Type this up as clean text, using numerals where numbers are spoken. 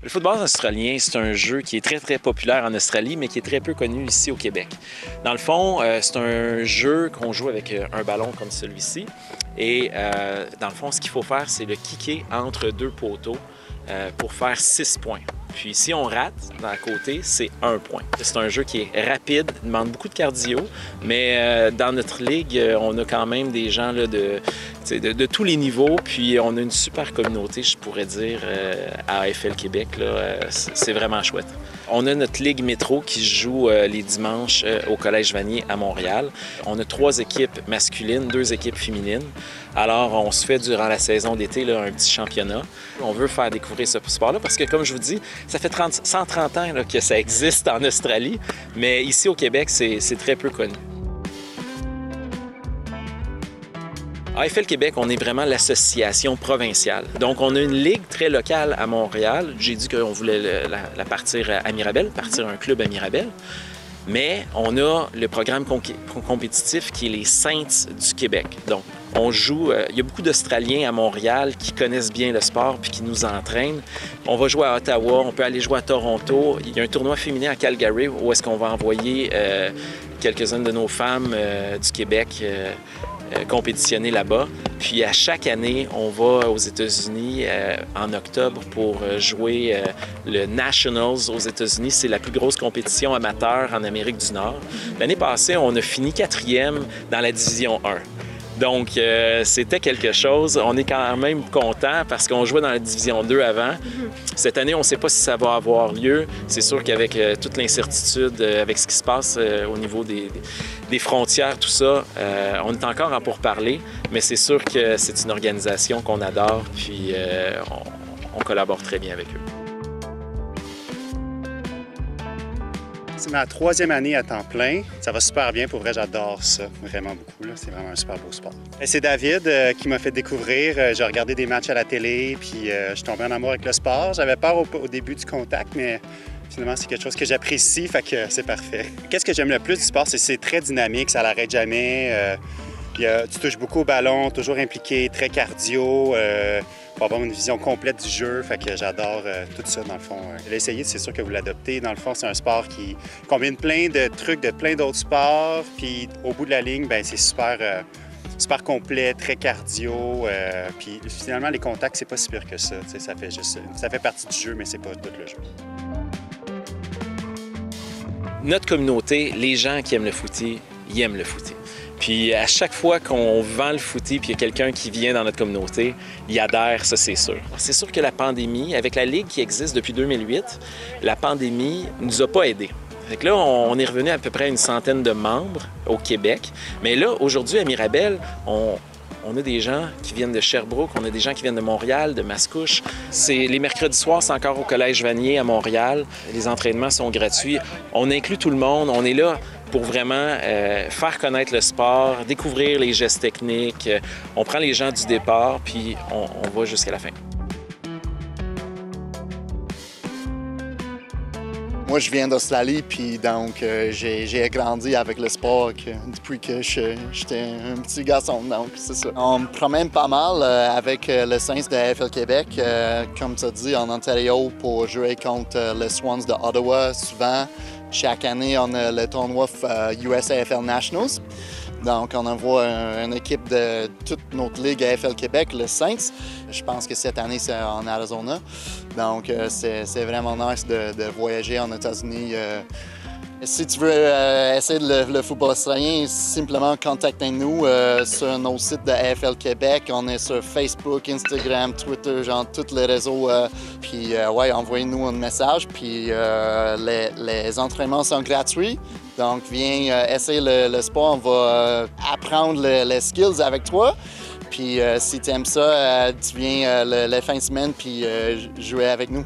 Le football australien, c'est un jeu qui est très, très populaire en Australie, mais qui est très peu connu ici au Québec. Dans le fond, c'est un jeu qu'on joue avec un ballon comme celui-ci. Et dans le fond, ce qu'il faut faire, c'est le kicker entre deux poteaux pour faire 6 points. Puis si on rate dans le côté, c'est 1 point. C'est un jeu qui est rapide, demande beaucoup de cardio, mais dans notre ligue, on a quand même des gens là, de tous les niveaux, puis on a une super communauté, je pourrais dire, à AFL Québec. C'est vraiment chouette. On a notre ligue métro qui joue les dimanches au Collège Vanier à Montréal. On a 3 équipes masculines, 2 équipes féminines. Alors, on se fait durant la saison d'été là, un petit championnat. On veut faire découvrir ce sport-là parce que, comme je vous dis, ça fait 130 ans là, que ça existe en Australie, mais ici au Québec, c'est très peu connu. À AFL Québec, on est vraiment l'association provinciale. Donc, on a une ligue très locale à Montréal. J'ai dit qu'on voulait la partir à Mirabel, partir un club à Mirabel. Mais on a le programme compétitif qui est les Saints du Québec. Donc, on joue, il y a beaucoup d'Australiens à Montréal qui connaissent bien le sport puis qui nous entraînent. On va jouer à Ottawa, on peut aller jouer à Toronto. Il y a un tournoi féminin à Calgary où est-ce qu'on va envoyer quelques-unes de nos femmes du Québec compétitionner là-bas. Puis à chaque année, on va aux États-Unis en octobre pour jouer le Nationals aux États-Unis. C'est la plus grosse compétition amateur en Amérique du Nord. L'année passée, on a fini 4e dans la division 1. Donc, c'était quelque chose. On est quand même content parce qu'on jouait dans la division 2 avant. Cette année, on ne sait pas si ça va avoir lieu. C'est sûr qu'avec toute l'incertitude, avec ce qui se passe au niveau des frontières, tout ça, on est encore en pourparlers, mais c'est sûr que c'est une organisation qu'on adore, puis on collabore très bien avec eux. C'est ma 3e année à temps plein. Ça va super bien. Pour vrai, j'adore ça vraiment beaucoup. C'est vraiment un super beau sport. C'est David qui m'a fait découvrir. J'ai regardé des matchs à la télé, puis je suis tombé en amour avec le sport. J'avais peur au début du contact, mais finalement, c'est quelque chose que j'apprécie, fait que c'est parfait. Qu'est-ce que j'aime le plus du sport? C'est que c'est très dynamique, ça n'arrête jamais. Tu touches beaucoup au ballon, toujours impliqué, très cardio. Pour avoir une vision complète du jeu, fait que j'adore tout ça dans le fond. L'essayer, c'est sûr que vous l'adoptez. Dans le fond, c'est un sport qui combine plein de trucs de plein d'autres sports. Puis au bout de la ligne, bien, c'est super complet, très cardio. Puis finalement, les contacts, c'est pas si pire que ça. Ça fait partie du jeu, mais c'est pas tout le jeu. Notre communauté, les gens qui aiment le footy, ils aiment le footy. Puis à chaque fois qu'on vend le footy puis il y a quelqu'un qui vient dans notre communauté, il adhère, ça c'est sûr. C'est sûr que la pandémie, avec la Ligue qui existe depuis 2008, la pandémie ne nous a pas aidés. Fait que là, on est revenu à peu près à une centaine de membres au Québec. Mais là, aujourd'hui, à Mirabel, on a des gens qui viennent de Sherbrooke, on a des gens qui viennent de Montréal, de Mascouche. Les mercredis soirs, c'est encore au Collège Vanier à Montréal. Les entraînements sont gratuits. On inclut tout le monde. On est là pour vraiment faire connaître le sport, découvrir les gestes techniques. On prend les gens du départ, puis on va jusqu'à la fin. Moi, je viens d'Australie, puis donc j'ai grandi avec le sport depuis que j'étais un petit garçon, donc c'est ça. On me promène pas mal avec le Saints de AFL Québec, comme tu as dit, en Ontario, pour jouer contre les Swans de Ottawa souvent. Chaque année, on a le tournoi USAFL Nationals. Donc, on envoie une équipe de toute notre ligue AFL Québec, le Saints. Je pense que cette année, c'est en Arizona. Donc, c'est vraiment nice de voyager en États-Unis. Si tu veux essayer le football australien, simplement contactez-nous sur nos sites de AFL Québec. On est sur Facebook, Instagram, Twitter, genre tous les réseaux. Puis, ouais, envoyez-nous un message. Puis, les entraînements sont gratuits. Donc, viens essayer le sport. On va apprendre les skills avec toi. Puis, si tu aimes ça, tu viens les fins de semaine puis jouer avec nous.